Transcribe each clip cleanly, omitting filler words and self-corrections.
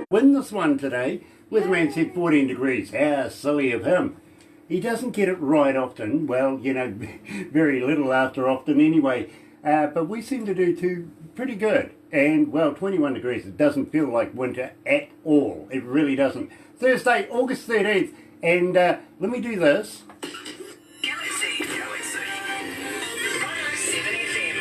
win this one today. Weatherman said 14 degrees. How silly of him. He doesn't get it right often. Well, you know, very little after often anyway. But we seem to do pretty good. And, well, 21 degrees, it doesn't feel like winter at all. It really doesn't. Thursday, August 13th. And let me do this. Galaxy 107 FM.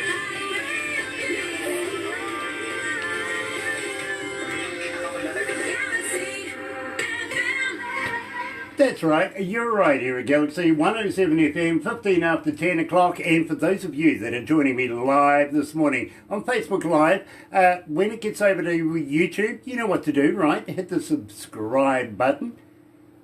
That's right, you're right here at Galaxy 107 FM, 15 after 10 o'clock. And for those of you that are joining me live this morning on Facebook Live, when it gets over to YouTube, you know what to do, right? Hit the subscribe button,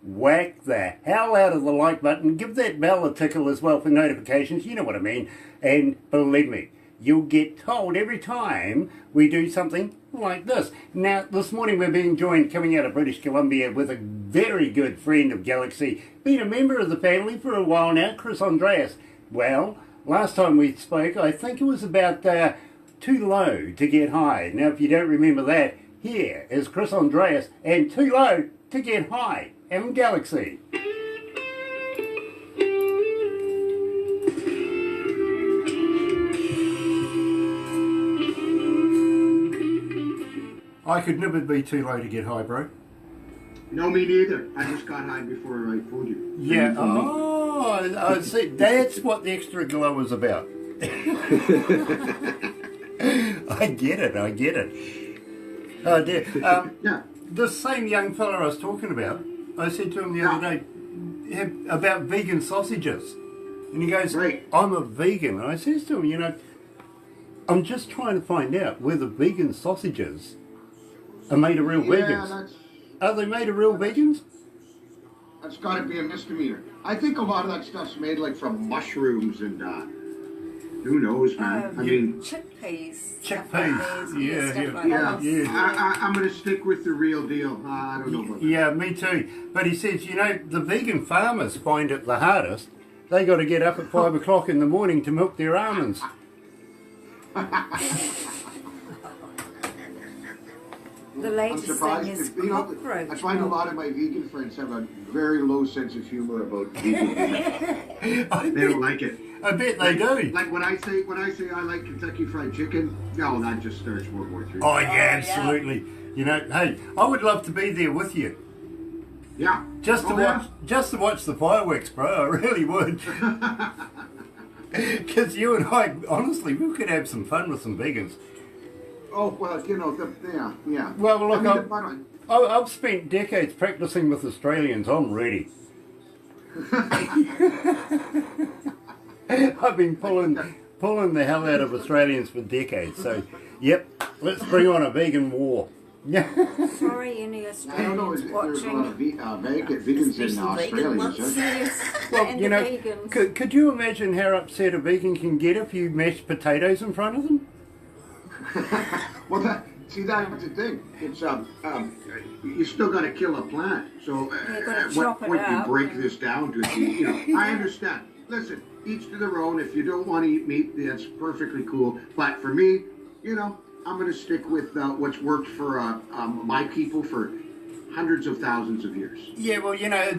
whack the hell out of the like button, give that bell a tickle as well for notifications, you know what I mean. And believe me, you'll get told every time we do something like this. Now, this morning we're being joined, coming out of British Columbia, with a very good friend of Galaxy, been a member of the family for a while now, Chris Andreas. Well, last time we spoke, I think it was about Too Low to Get High. Now, if you don't remember that, here is Chris Andreas and Too Low to Get High on Galaxy. I could never be too low to get high, bro. No, me neither. I just got high before I phoned you. Yeah. Oh, I see. That's what the extra glow is about. I get it. Oh dear. Yeah. The same young fella I was talking about, I said to him the other day about vegan sausages. And he goes, right. I'm a vegan. And I says to him, you know, I'm just trying to find out whether vegan sausages are made of real vegans. Are they made of real vegans? That's got to be a misdemeanor. I think a lot of that stuff's made like from mushrooms and who knows, man. I mean, chickpeas. Chickpeas. Yeah. I'm going to stick with the real deal. I don't know about that. Yeah, me too. But he says, you know, the vegan farmers find it the hardest. They got to get up at 5 o'clock in the morning to milk their almonds. The latest thing is cockroach. I find a lot of my vegan friends have a very low sense of humor about vegan. They don't like it. I bet they do. Like when I say I like Kentucky Fried Chicken, no, that just starts World War III. Oh yeah, absolutely. Yeah. You know, hey, I would love to be there with you. Yeah. Just to watch the fireworks, bro. I really would. Because you and I, honestly, we could have some fun with some vegans. Oh, well, you know, yeah. Well, look, I've spent decades practicing with Australians. I'm ready. I've been pulling the hell out of Australians for decades. So, yep, let's bring on a vegan war. Sorry, any Australians I don't know if there's a lot of vegans in Australia. Well, you know, could you imagine how upset a vegan can get if you mash potatoes in front of them? Well, that's the thing. It's you still got to kill a plant. So what point you break this down to? You know, I understand. Listen, each to their own. If you don't want to eat meat, that's perfectly cool. But for me, you know, I'm going to stick with what's worked for my people for hundreds of thousands of years. Yeah, well, you know,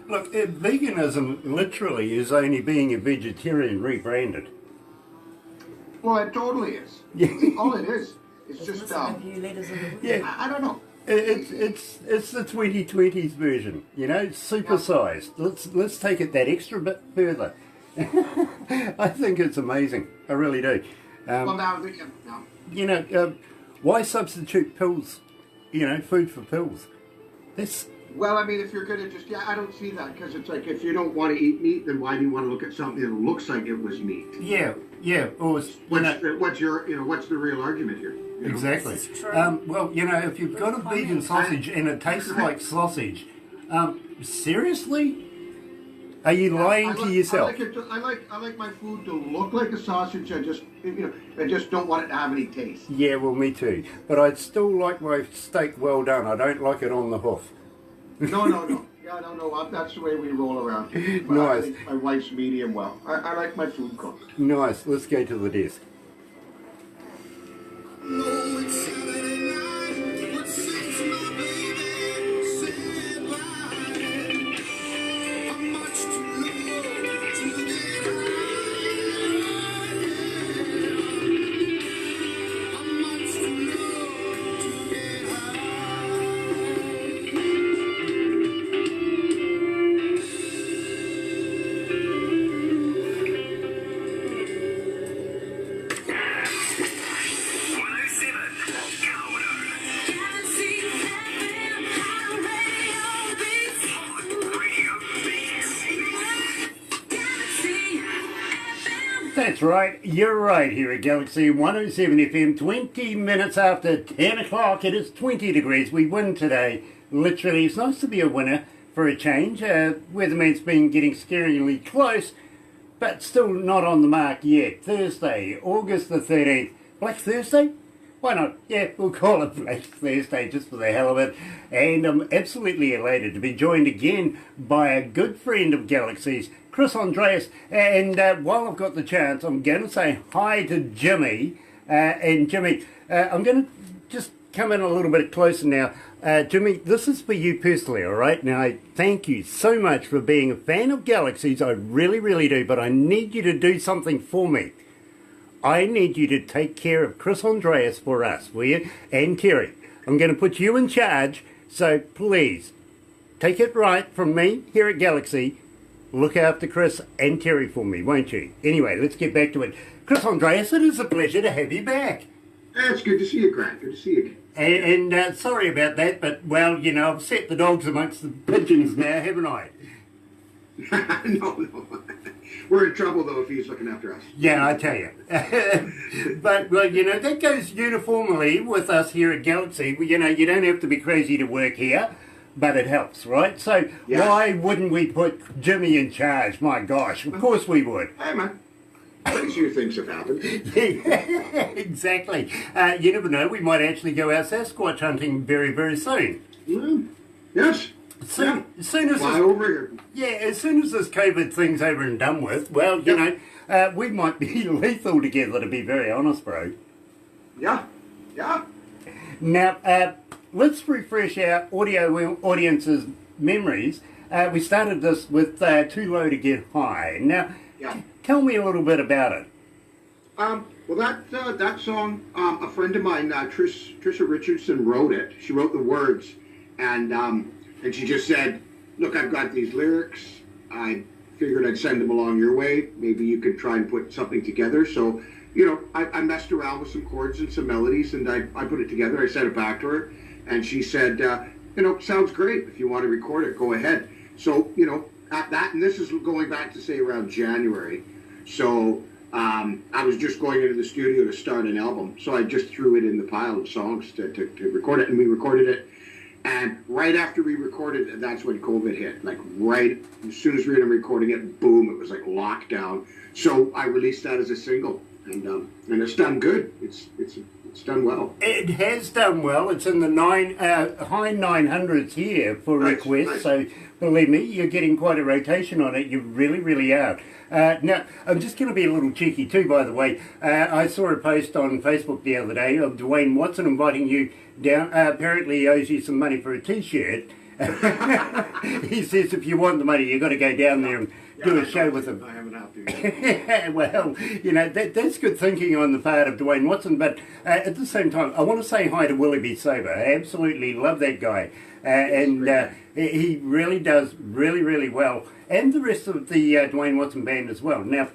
veganism literally is only being a vegetarian rebranded. Well, it totally is. Yeah. All it is. It's just I don't know. It's the 2020s version, you know, supersized. Let's take it that extra bit further. I think it's amazing. I really do. Well, now. You know, why substitute pills? You know, food for pills. Well, I mean, if you're going to I don't see that, because it's like, if you don't want to eat meat, then why do you want to look at something that looks like it was meat? Yeah. Or what's the real argument here? Exactly. Well, you know, if you've got a vegan sausage and it tastes like sausage, seriously? Are you lying to yourself? I like my food to look like a sausage. I just don't want it to have any taste. Yeah, well, me too. But I'd still like my steak well done. I don't like it on the hoof. No. Yeah, no. That's the way we roll around. Nice. I think my wife's medium well. I like my food cooked. Nice. Let's go to the desk. No, it's Saturday night. What says my baby? That's right, you're right here at Galaxy 107 FM, 20 minutes after 10 o'clock. It is 20 degrees. We win today. Literally, it's nice to be a winner for a change. Weatherman's been getting scaringly close, but still not on the mark yet. Thursday, August the 13th. Black Thursday? Why not? Yeah, we'll call it Black Thursday just for the hell of it. And I'm absolutely elated to be joined again by a good friend of Galaxy's, Chris Andreas. And while I've got the chance, I'm going to say hi to Jimmy. And Jimmy, I'm going to just come in a little bit closer now. Jimmy, this is for you personally, all right? Now, I thank you so much for being a fan of Galaxy's. I really, really do. But I need you to do something for me. I need you to take care of Chris Andreas for us, will you? And Terry. I'm going to put you in charge, so please, take it right from me here at Galaxy. Look after Chris and Terry for me, won't you? Anyway, let's get back to it. Chris Andreas, it is a pleasure to have you back. It's good to see you, Grant. Good to see you. And sorry about that, but, well, you know, I've set the dogs amongst the pigeons now, haven't I? No. We're in trouble, though, if he's looking after us. Yeah, I tell you. But, well, you know, that goes uniformly with us here at Galaxy. You know, you don't have to be crazy to work here, but it helps, right? So Yes. Why wouldn't we put Jimmy in charge? My gosh, of course we would. Hey, man. Crazier things have happened. Exactly. You never know, we might actually go out Sasquatch hunting very, very soon. Yes. As soon as Fly over here. Yeah, as soon as this COVID thing's over and done with, well, you know, we might be lethal together, to be very honest, bro. Yeah. Now, let's refresh our audio audience's memories. We started this with Too Low to Get High. Now, tell me a little bit about it. Well, that song, a friend of mine, Trisha Richardson, wrote it. She wrote the words, and she just said, look, I've got these lyrics. I figured I'd send them along your way. Maybe you could try and put something together. So, you know, I messed around with some chords and some melodies, and I put it together. I sent it back to her, and she said, you know, sounds great. If you want to record it, go ahead. So, you know, at that, and this is going back to, say, around January. So I was just going into the studio to start an album. So I just threw it in the pile of songs to record it, and we recorded it. And right after we recorded it, that's when COVID hit. Like right as soon as we were recording it, boom, it was like lockdown. So I released that as a single, and it's done good. It's done well. It has done well. It's in the high 900s here for requests. Nice. So believe me, you're getting quite a rotation on it. You really, really are. Now, I'm just going to be a little cheeky too, by the way. I saw a post on Facebook the other day of Dwayne Watson inviting you down. Apparently he owes you some money for a T-shirt. He says if you want the money, you've got to go down there and do a show with him. I haven't had to. Well, you know, that's good thinking on the part of Dwayne Watson, but at the same time, I want to say hi to Willie B. Sober. I absolutely love that guy. He really does really, really well. And the rest of the Dwayne Watson band as well. Now,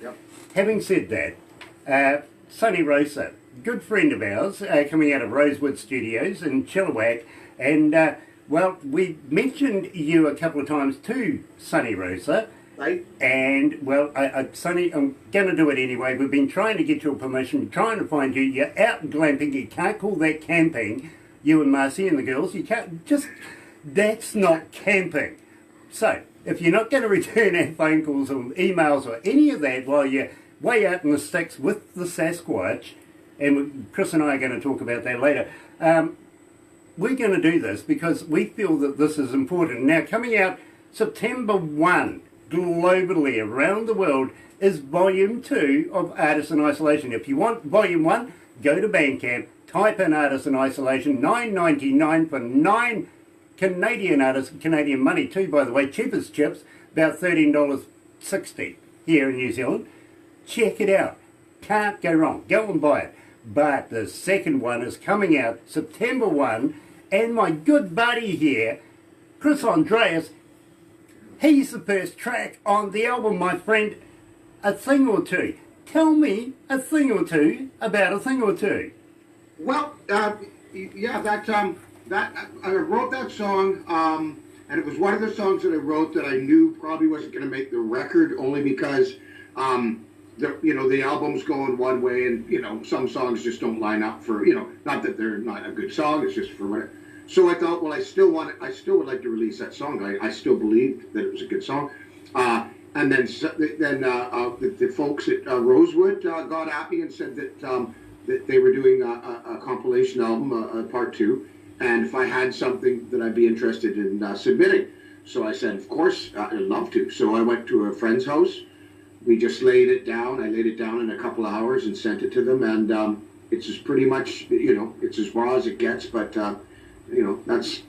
having said that, Sonny Rosa, good friend of ours, coming out of Rosewood Studios in Chilliwack, and, well, we mentioned you a couple of times to Sonny Rosa. Right. And, well, Sonny, I'm going to do it anyway. We've been trying to get your permission, trying to find you. You're out glamping. You can't call that camping. You and Marcy and the girls, you can't just... That's not camping. So, if you're not going to return our phone calls or emails or any of that while you're way out in the sticks with the Sasquatch, and Chris and I are going to talk about that later, we're going to do this because we feel that this is important. Now, coming out September 1, globally around the world, is Volume 2 of Artists in Isolation. If you want Volume 1, go to Bandcamp, type in Artists in Isolation, $9.99 for 9 Canadian artists, Canadian money too, by the way, cheapest chips, about $13.60 here in New Zealand. Check it out. Can't go wrong. Go and buy it. But the second one is coming out September 1, and my good buddy here, Chris Andreas, he's the first track on the album, my friend, A Thing or Two. Tell me a thing or two about A Thing or Two. Well, yeah, that I wrote that song, and it was one of the songs that I wrote that I knew probably wasn't going to make the record, only because the album's going one way, and some songs just don't line up for not that they're not a good song, it's just for whatever. So I thought, well, I still would like to release that song. I still believe that it was a good song. And then the folks at Rosewood got at me and said that they were doing a compilation album, part 2, and if I had something that I'd be interested in submitting. So I said, of course, I'd love to. So I went to a friend's house. We just laid it down. I laid it down in a couple of hours and sent it to them, and it's as pretty much, it's as raw as it gets, but that's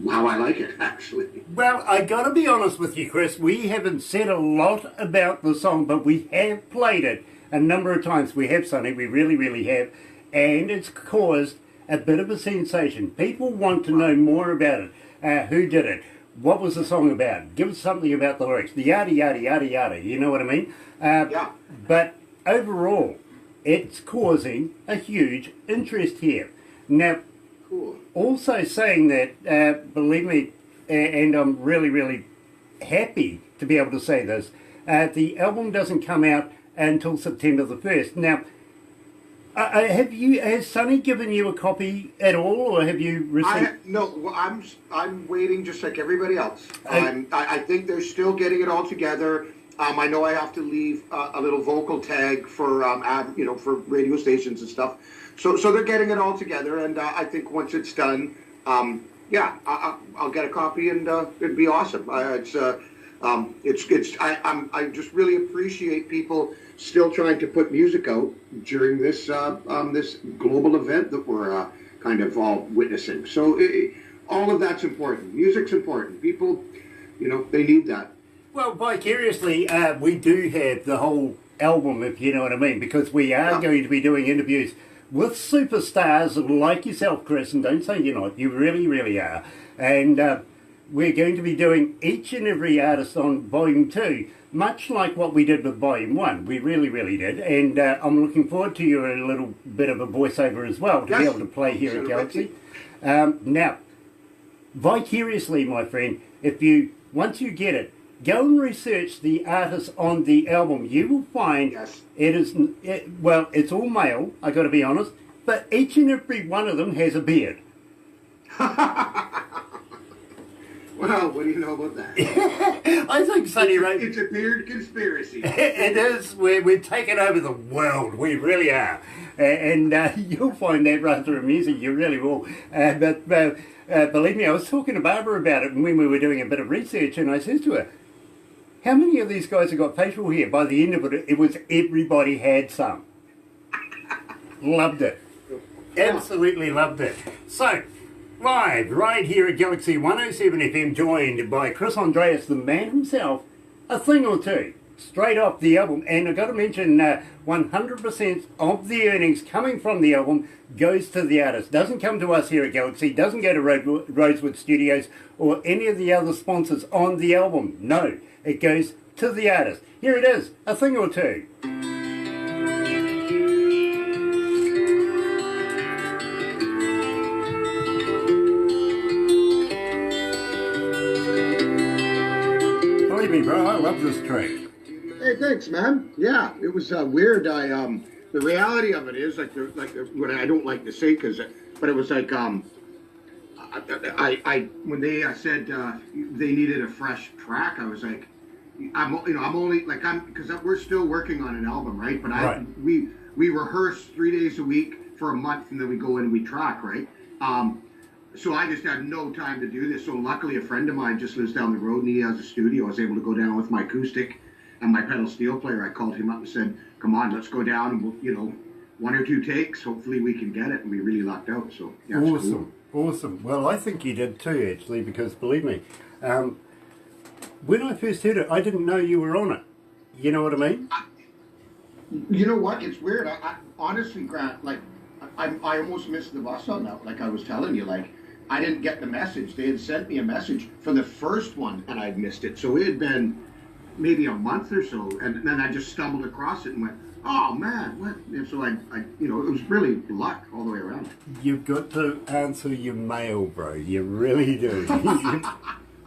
how I like it, actually. Well, I got to be honest with you, Chris. We haven't said a lot about the song, but we have played it a number of times. We have, Sonny. We really, really have. And it's caused a bit of a sensation. People want to know more about it. Who did it? What was the song about? Give us something about the lyrics. The yada, yada, yada, yada. You know what I mean? Yeah. But overall, it's causing a huge interest here. Now, Cool. Also saying that, believe me, and I'm really, really happy to be able to say this, the album doesn't come out until September the 1st. Now, has Sonny given you a copy at all, or have you received? No, well, I'm waiting just like everybody else. I think they're still getting it all together. I know I have to leave a little vocal tag for for radio stations and stuff. So they're getting it all together, and I think once it's done, I'll get a copy, and it'd be awesome. I just really appreciate people still trying to put music out during this this global event that we're kind of all witnessing. So all of that's important. Music's important. People, they need that. Well, vicariously, we do have the whole album, if you know what I mean, because we are going to be doing interviews with superstars like yourself, Chris, and don't say you're not, you really, really are. And we're going to be doing each and every artist on Volume 2, much like what we did with Volume 1. We really, really did. And I'm looking forward to you a little bit of a voiceover as well, to be able to play here at Galaxy. Now, vicariously, my friend, once you get it, go and research the artists on the album. You will find it's all male, I got to be honest, but each and every one of them has a beard. Well, what do you know about that? I think Sonny Ray. It's a beard conspiracy. It is. We're taking over the world. We really are. And you'll find that rather amusing. You really will. But believe me, I was talking to Barbara about it when we were doing a bit of research, and I said to her, how many of these guys have got facial hair? By the end of it, it was everybody had some. Loved it. Absolutely loved it. So, live, right here at Galaxy 107 FM, joined by Chris Andreas, the man himself, a thing or two, straight off the album. And I've got to mention, 100% of the earnings coming from the album goes to the artist. Doesn't come to us here at Galaxy, doesn't go to Rosewood Studios or any of the other sponsors on the album. No, it goes to the artist. Here it is, a thing or two. Believe me, bro, I love this track. Hey, thanks, man. Yeah, it was weird. The reality of it is, what I don't like to say, but it was like, when they said they needed a fresh track, I was like, because we're still working on an album, right? But we rehearse 3 days a week for a month, and then we go in and we track, right? So I just had no time to do this. So luckily, a friend of mine just lives down the road, and he has a studio. I was able to go down with my acoustic and my pedal steel player. I called him up and said, "Come on, let's go down, and we'll, 1 or 2 takes. Hopefully, we can get it." And we really lucked out. So yeah, awesome, cool. Awesome. Well, I think you did too, actually, because believe me, when I first heard it, I didn't know you were on it. You know what I mean? You know what? It's weird. I honestly, Grant, I almost missed the bus on that. Like I was telling you, I didn't get the message. They had sent me a message for the first one, and I'd missed it. So it had been maybe a month or so, and then I just stumbled across it and went, "Oh man, what?" And so I it was really luck all the way around. You've got to answer your mail, bro. You really do.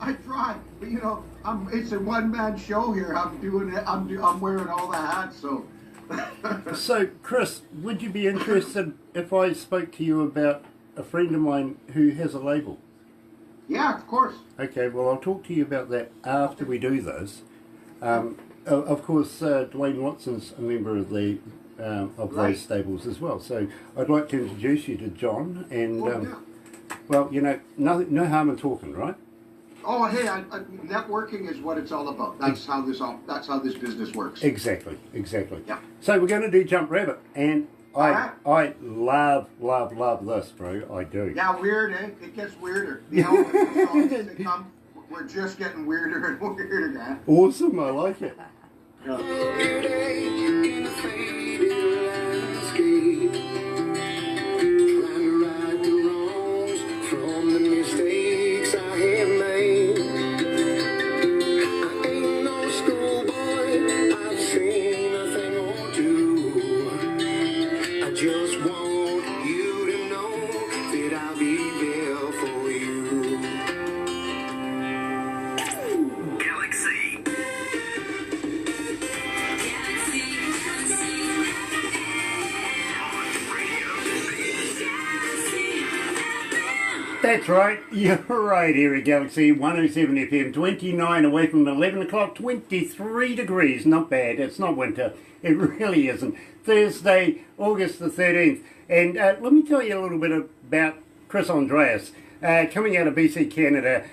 I try, but you know, it's a one-man show here. I'm doing it. I'm wearing all the hats, so. So, Chris, would you be interested if I spoke to you about a friend of mine who has a label? Yeah, of course. Okay, well, I'll talk to you about that after we do those. Of course, Dwayne Watson's a member of the of Right. those stables as well. So I'd like to introduce you to John. And Yeah. well, you know, no harm in talking, right? Oh, hey, networking is what it's all about. That's how this business works. Exactly. Yeah. So we're going to do Jump Rabbit, and Alright. I love this, bro. I do. Yeah, weird, eh? It gets weirder. You know, the songs that come, we're just getting weirder and weirder, man. Awesome, I like it. Just want you to know that I'll be there for you. Galaxy. That's right, you're right here at Galaxy 107 FM, 29 away from 11 o'clock, 23 degrees, not bad, it's not winter, it really isn't. Thursday, August the 13th, and let me tell you a little bit about Chris Andreas. Coming out of BC, Canada,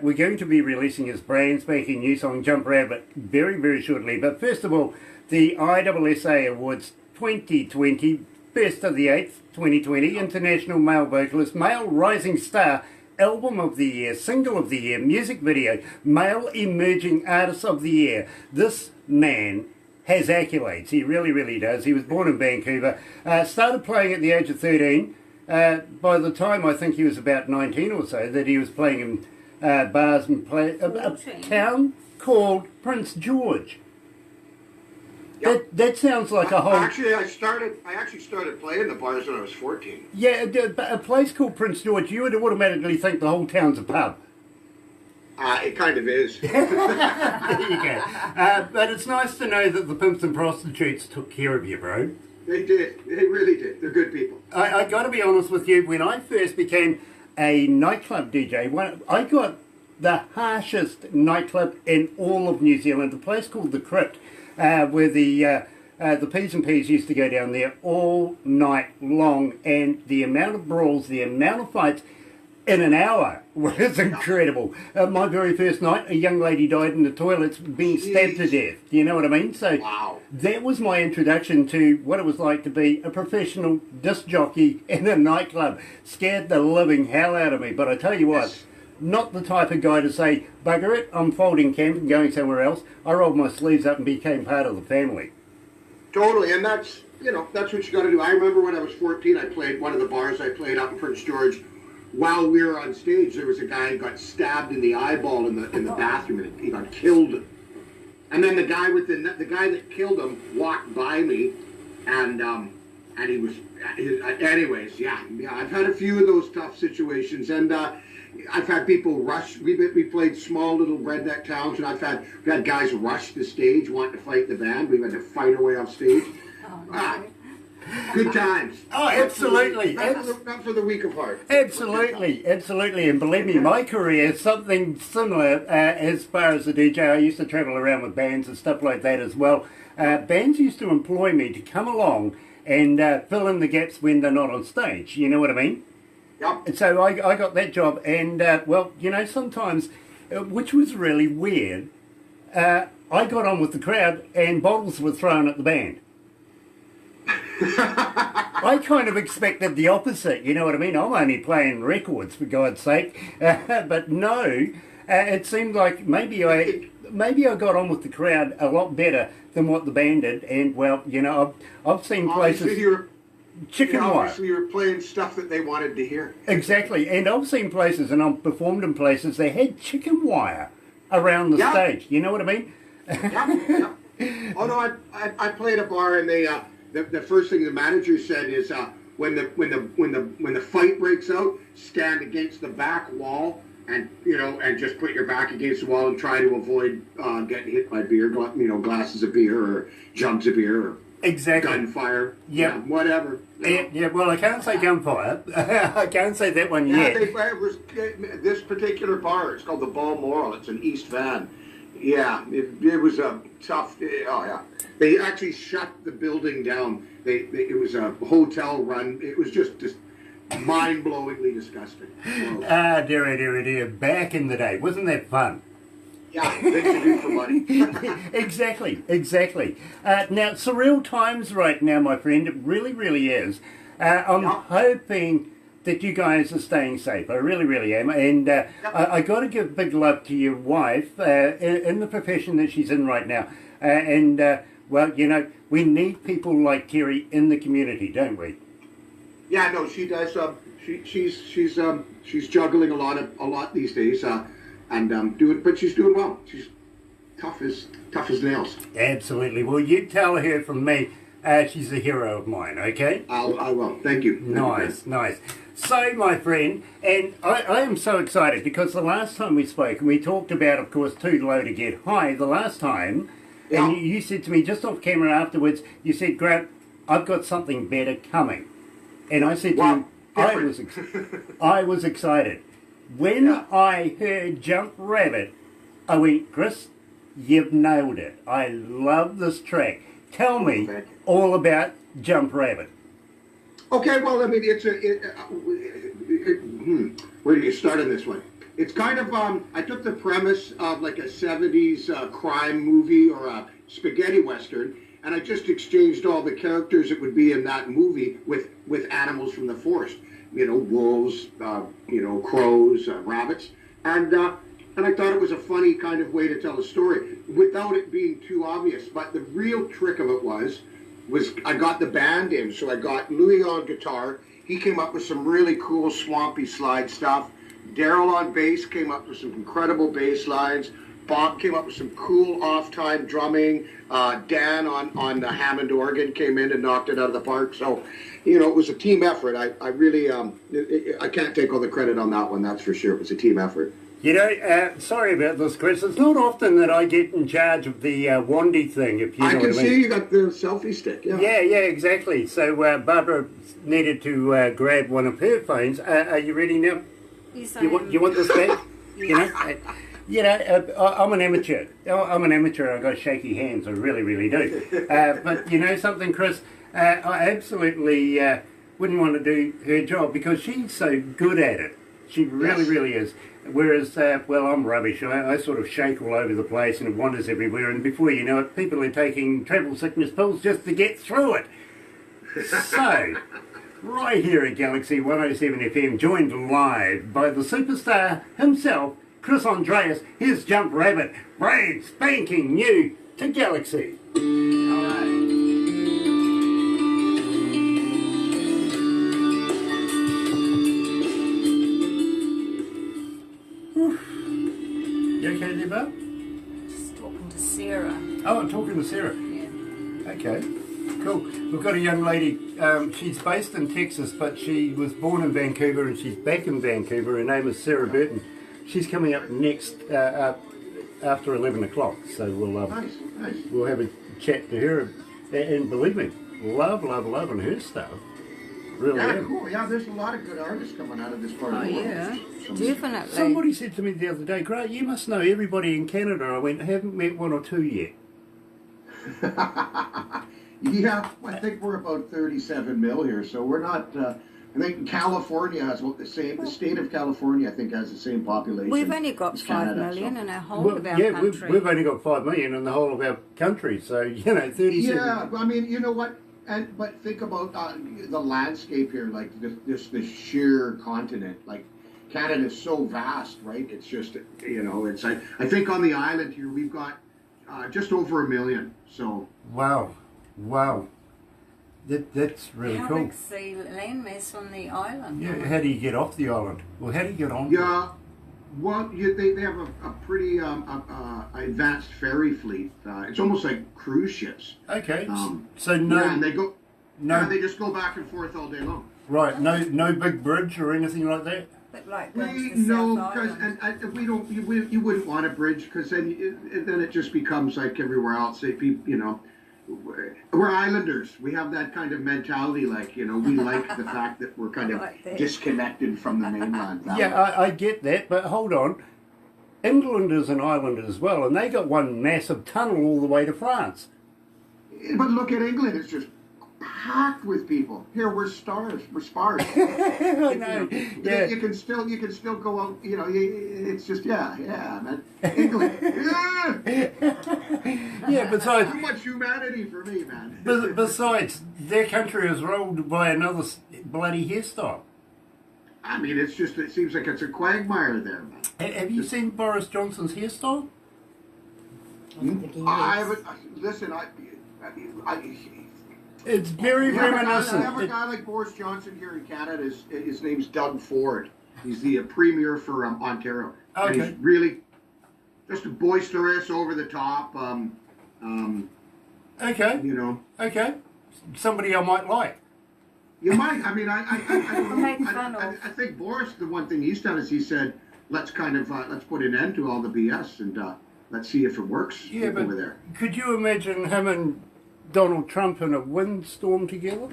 we're going to be releasing his brand spanking new song, Jump Rabbit, very, very shortly. But first of all, the ISSA Awards 2020, Best of the 8th, 2020, International Male Vocalist, Male Rising Star, Album of the Year, Single of the Year, Music Video, Male Emerging Artist of the Year. This man has accolades. He really, really does. He was born in Vancouver, started playing at the age of 13. By the time I think he was about 19 or so, that he was playing in bars and a town called Prince George. Yep. That sounds like a whole... I actually started playing the bars when I was 14. Yeah, a place called Prince George, you would automatically think the whole town's a pub. It kind of is. There you go. But it's nice to know that the pimps and prostitutes took care of you, bro. They did. They really did. They're good people. I got to be honest with you, when I first became a nightclub DJ, I got the harshest nightclub in all of New Zealand, a place called The Crypt, where the P's and P's used to go down there all night long, and the amount of brawls, the amount of fights in an hour was incredible. My very first night, a young lady died in the toilets being stabbed to death. Do you know what I mean? So Wow. that was my introduction to what it was like to be a professional disc jockey in a nightclub. Scared the living hell out of me. But I tell you what, Yes. not the type of guy to say, bugger it, I'm folding camp and going somewhere else. I rolled my sleeves up and became part of the family. Totally, and that's what you got to do. I remember when I was 14, I played one of the bars I played out in Prince George. While we were on stage, there was a guy who got stabbed in the eyeball in the bathroom, and he got killed. And then the guy that killed him walked by me, and he was. Anyways, yeah. I've had a few of those tough situations, and I've had people rush. We played small little redneck towns, and we've had guys rush the stage wanting to fight the band. We've had to fight our way off stage. Good times. Oh, absolutely. Not for the weak of heart. Absolutely. And believe me, my career is something similar as far as a DJ. I used to travel around with bands and stuff like that as well. Bands used to employ me to come along and fill in the gaps when they're not on stage. You know what I mean? Yep. And so I got that job, and well, you know, sometimes, which was really weird, I got on with the crowd and bottles were thrown at the band. I kind of expected the opposite, you know what I mean? I'm only playing records, for God's sake. But no, it seemed like maybe I got on with the crowd a lot better than what the band did. And, well, you know, I've seen places... Obviously you were playing stuff that they wanted to hear. Exactly. And I've seen places, and I've performed in places, they had chicken wire around the stage. You know what I mean? Yeah. Oh, no, I played a bar, and they... The first thing the manager said is when the fight breaks out, stand against the back wall and and just put your back against the wall and try to avoid getting hit by beer, glasses of beer or jugs of beer or gunfire. Yeah, whatever. Yeah, well, I can't say gunfire. I can't say that one yet. This particular bar, it's called the Balmoral. It's in East Van. Yeah, it was a tough. Oh yeah, they actually shut the building down. It was a hotel run. It was just mind-blowingly disgusting. Dear. Back in the day, wasn't that fun? Yeah, things to do for money. Exactly. Now, surreal times right now, my friend. It really, really is. I'm hoping that you guys are staying safe. I really, really am. And I got to give big love to your wife in the profession that she's in right now. Well, we need people like Terry in the community, don't we? Yeah, no, she does. She's juggling a lot these days, but she's doing well. She's tough as nails. Absolutely. Well, you tell her from me, she's a hero of mine. Okay. I will. Thank you. Nice. So, my friend, and I am so excited because the last time we spoke, and we talked about, of course, Too Low to Get High the last time, and you said to me just off camera afterwards, you said, Grant, I've got something better coming. And I said to him, I was excited. When I heard Jump Rabbit, I went, Chris, you've nailed it. I love this track. Tell me all about Jump Rabbit. Okay, well, I mean, where do you start on this one? It's kind of, I took the premise of like a 70s crime movie or a spaghetti western, and I just exchanged all the characters that would be in that movie with animals from the forest. Wolves, crows, rabbits. And I thought it was a funny kind of way to tell a story without it being too obvious. But the real trick of it was I got the band in. So I got Louis on guitar. He came up with some really cool swampy slide stuff. Daryl on bass came up with some incredible bass lines. Bob came up with some cool off-time drumming. Dan on the Hammond organ came in and knocked it out of the park. So, it was a team effort. I really, I can't take all the credit on that one, that's for sure. It was a team effort. Sorry about this, Chris. It's not often that I get in charge of the Wandy thing, if you know what I mean. I can see you got the selfie stick, yeah. Yeah, exactly. So Barbara needed to grab one of her phones. Are you ready now? Yes, you want this back? I'm an amateur. I've got shaky hands. I really, really do. But you know something, Chris? I absolutely wouldn't want to do her job because she's so good at it. She really, really is. Whereas, I'm rubbish. I sort of shake all over the place and it wanders everywhere. And before you know it, people are taking travel sickness pills just to get through it. So, right here at Galaxy 107 FM, joined live by the superstar himself, Chris Andreas. Here's Jump Rabbit, brand spanking new to Galaxy. All right. You okay there, Bob? Just talking to Sarah. Oh, talking to Sarah. Yeah. Okay, cool. We've got a young lady, she's based in Texas, but she was born in Vancouver and she's back in Vancouver. Her name is Sarah Burton. She's coming up next after 11 o'clock, so we'll have a chat to her. And believe me, loving her stuff. Really am. Cool. Yeah, there's a lot of good artists coming out of this part of the world. Yeah, definitely. Somebody said to me the other day, Grant, you must know everybody in Canada. I went, I haven't met one or two yet. Yeah, I think we're about 37 mil here, so we're not. I think California has the same. The state of California, I think, has the same population. We've only got 5 million in our whole of our country. We've only got 5 million in the whole of our country, so 37. Yeah, I mean, you know what? But think about the landscape here, like this sheer continent. Like Canada is so vast, right? It's just it's like I think on the island here we've got just over 1 million. So wow. That's really cool. How big's the landmass on the island? Yeah, how do you get off the island? Well, how do you get on? Yeah, well, they have a pretty advanced ferry fleet. It's almost like cruise ships. Okay, so no. Yeah, and they go. No, they just go back and forth all day long. Right, no big bridge or anything like that. But like going We to the know South because Island. and we don't. You wouldn't want a bridge because then it just becomes like everywhere else. We're islanders. We have that kind of mentality. Like we like the fact that we're kind of Like this. disconnected from the mainland. Yeah, I get that, but hold on. England is an island as well, and they got one massive tunnel all the way to France. But look at England. It's just packed with people. Here we're stars. We're sparse. I know. Yeah. You can still go out. It's just man. England. Yeah, besides, Too much humanity for me, man. besides, their country is ruled by another bloody hairstyle. I mean, it seems like it's a quagmire there, man. Have you seen Boris Johnson's hairstyle? I haven't. Listen, It's very I have reminiscent. a guy like Boris Johnson here in Canada. His name's Doug Ford. He's the premier for Ontario. Okay. And he's really just boisterous, over the top. Okay. Okay. Somebody I might like. You might. I mean, I Making fun of. I think Boris. The one thing he's done is he said, let's put an end to all the BS and let's see if it works over there. Could you imagine him and Donald Trump in a windstorm together?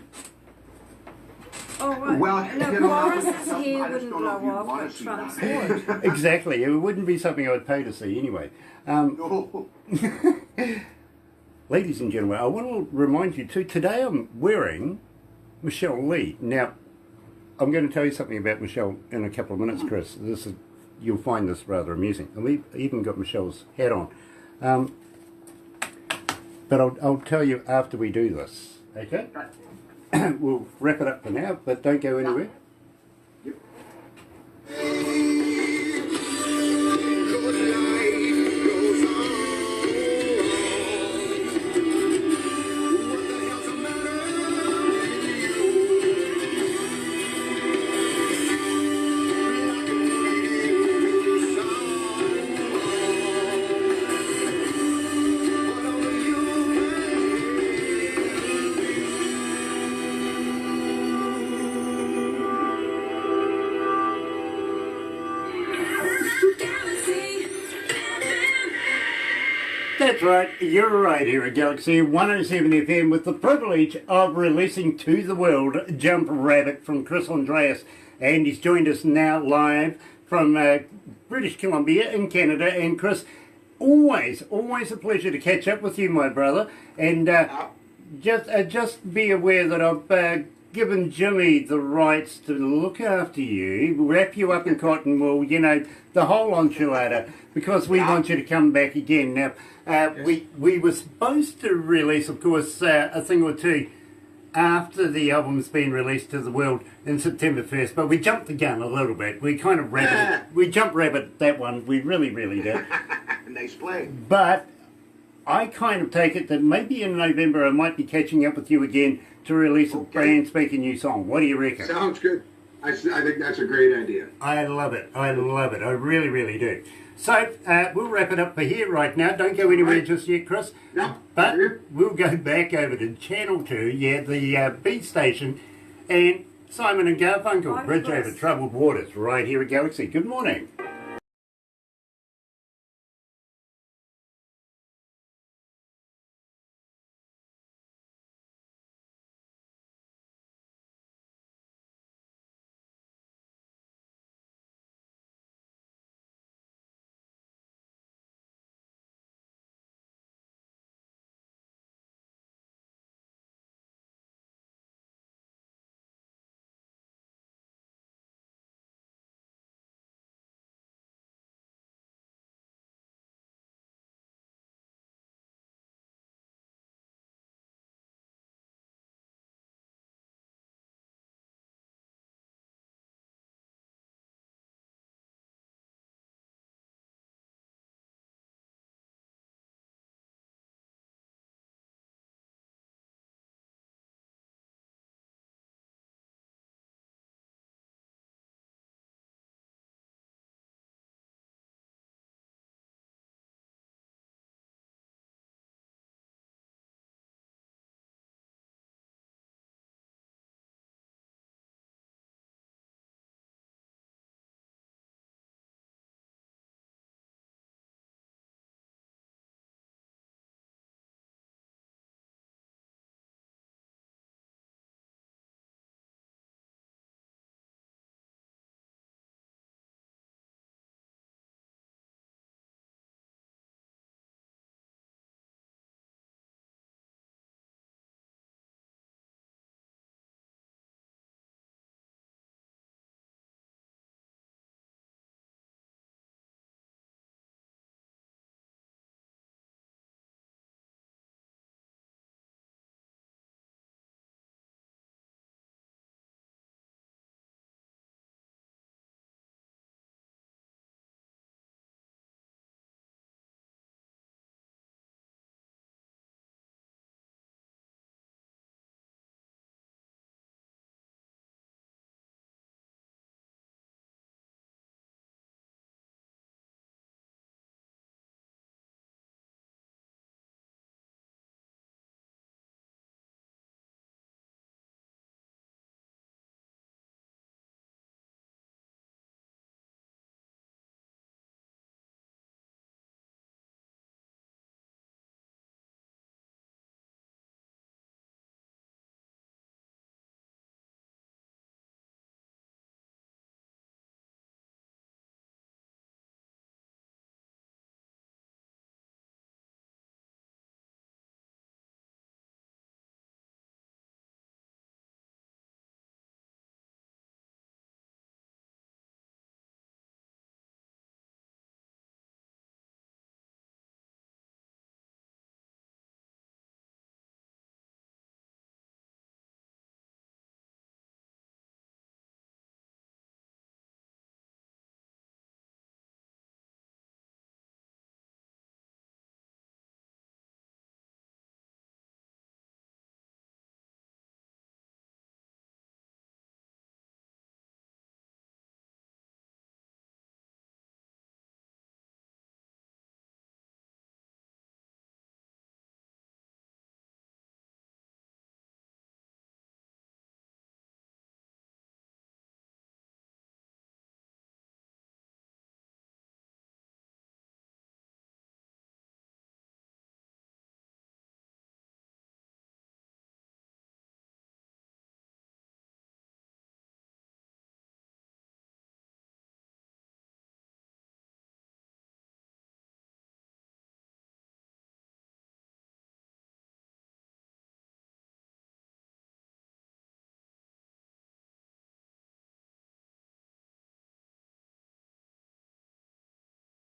Oh, right. Well, no, Boris's hair wouldn't blow off, but Trump's would. Exactly. It wouldn't be something I'd pay to see anyway. No. Ladies and gentlemen, I want to remind you too, today I'm wearing Michelle Lee. Now, I'm going to tell you something about Michelle in a couple of minutes, Chris. You'll find this rather amusing. And we've even got Michelle's hat on. But I'll tell you after we do this, okay? We'll wrap it up for now, but don't go anywhere. That's right, you're right here at Galaxy 107 FM with the privilege of releasing to the world Jump Rabbit from Chris Andreas, and he's joined us now live from British Columbia in Canada. And Chris, always a pleasure to catch up with you, my brother, and just be aware that I've given Jimmy the rights to look after you, wrap you up in cotton wool, the whole enchilada, because we want you to come back again. Now, we were supposed to release, of course, a thing or two after the album's been released to the world in September 1st, but we jumped the gun a little bit. We kind of we jumped rabbit that one. We really did. Nice play. But I kind of take it that maybe in November I might be catching up with you again to release a brand spanking new song. What do you reckon? Sounds good. I think that's a great idea. I love it. I really do. So, we'll wrap it up for here right now. Don't go anywhere just yet, Chris. No. But we'll go back over to Channel 2, the B station, and Simon and Garfunkel, Bridge Over Troubled Waters, right here at Galaxy. Good morning.